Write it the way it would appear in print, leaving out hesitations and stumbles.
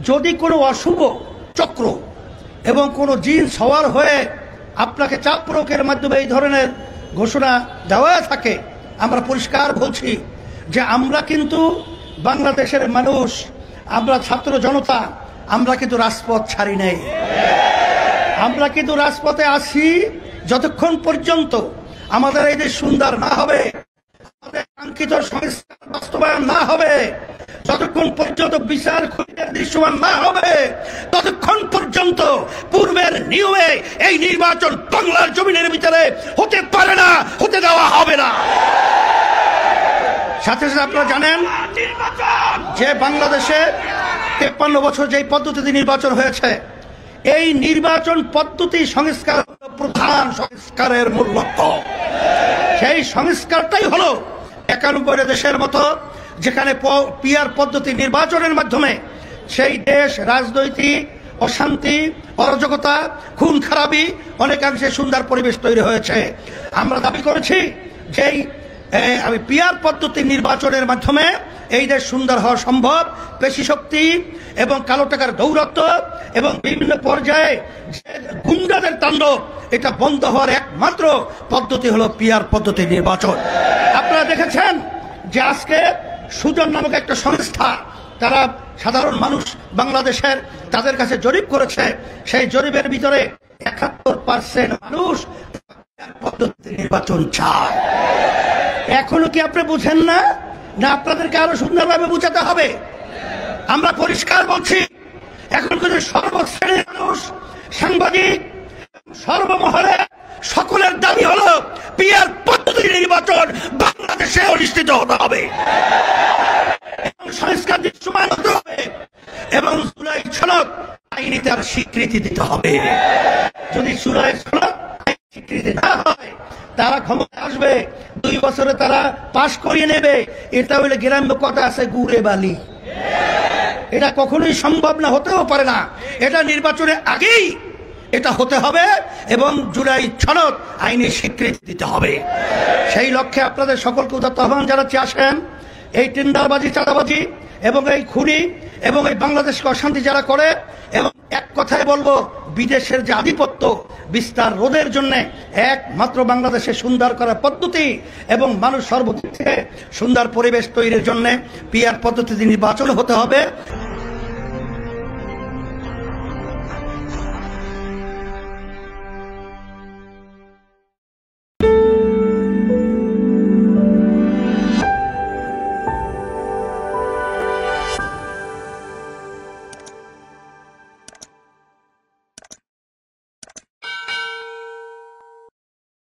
যদি কোনো অশুভ চক্র এবং কোনো জিন সওয়ার হয়ে আপনাকে চাপ প্রয়োগের মাধ্যমে এই ধরনের ঘোষণা দেওয়া থাকে, আমরা পরিষ্কার বলছি যে আমরা কিন্তু বাংলাদেশের মানুষ, আমরা ছাত্র জনতা, আমরা কিন্তু রাজপথ ছাড়ি নাই। আমরা কিন্তু রাজপথে আছি যতক্ষণ পর্যন্ত আমাদের এই দেশ সুন্দর না হবে, আমাদের কাঙ্ক্ষিত সংস্কার বাস্তবায়ন না হবে, যতক্ষণ পর্যন্ত বিচার খুঁজে দৃশ্যমান না হবে, ততক্ষণ পর্যন্ত পূর্বের নিয়মে এই নির্বাচন বাংলার জমিনের ভিতরে হতে পারে না, হতে দেওয়া হবে না। সাথে সাথে আপনারা জানেন যে বাংলাদেশে 53 বছর যে পদ্ধতিতে নির্বাচন হয়েছে, এই নির্বাচন পদ্ধতি সংস্কার প্রধান সংস্কারের মূল লক্ষ্য। সেই সংস্কারটাই হলো 91 দেশের মতো, যেখানে পিআর পদ্ধতি নির্বাচনের মাধ্যমে সেই দেশ রাজনৈতিক অশান্তি, অরাজকতা, খুন খারাপি অনেকাংশে সুন্দর পরিবেশ তৈরি হয়েছে। আমরা দাবি করেছি যে পিআর পদ্ধতি নির্বাচনের মাধ্যমে এই দেশ সুন্দর হওয়া সম্ভব। পেশি শক্তি এবং কালো টাকার দৌরাত্ম এবং বিভিন্ন পর্যায়ে গুন্ডাদের তাণ্ডব, এটা বন্ধ হওয়ার একমাত্র পদ্ধতি হলো পিআর পদ্ধতি নির্বাচন। আপনারা দেখেছেন যে আজকে সুজন নামক একটা সংস্থা, তারা সাধারণ মানুষ বাংলাদেশের, তাদের কাছে জরিপ করেছে। সেই জরিপের ভিতরে 71% মানুষ পদ্ধতি নির্বাচন চায়। এখনো কি আপনি বুঝেন না? না আপনাদেরকে আরো সুন্দরভাবে বুঝাতে হবে? আমরা পরিষ্কার বলছি, এখন কিন্তু সর্বশ্রেণীর মানুষ, সাংবাদিক, সর্বমহলে সকলের দাবি হলো পিআর পদ্ধতি নির্বাচন বাংলাদেশে অনুষ্ঠিত হতে হবে, সংস্কার দৃশ্যমান হতে হবে এবং জুলাই সনদ আইনি তার স্বীকৃতি দিতে হবে। যদি জুলাই সনদ স্বীকৃতি না হয়, তারা ক্ষমতা আসবে 2 বছরে তারা পাশ করিয়ে নেবে। এটা হইলে গ্রাম্য কথা আছে, গুড়ে বালি। এটা কখনোই সম্ভব না, হতেও পারে না। এটা নির্বাচনের আগেই এটা হতে হবে এবং জুলাই সনদ আইনি স্বীকৃতি দিতে হবে। সেই লক্ষ্যে আপনাদের সকলকে উদাত্ত আহ্বান জানাচ্ছি, আসেন এই টেন্ডারবাজি, চাঁদাবাজি এবং এই খুনি এবং এই বাংলাদেশকে অশান্তি যারা করে, এবং এক কথায় বলবো, বিদেশের যে আধিপত্য বিস্তার রোধের জন্য একমাত্র বাংলাদেশে সুন্দর করার পদ্ধতি এবং মানুষ সর্বদিক থেকে সুন্দর পরিবেশ তৈরির জন্য পিআর পদ্ধতি নির্বাচন হতে হবে।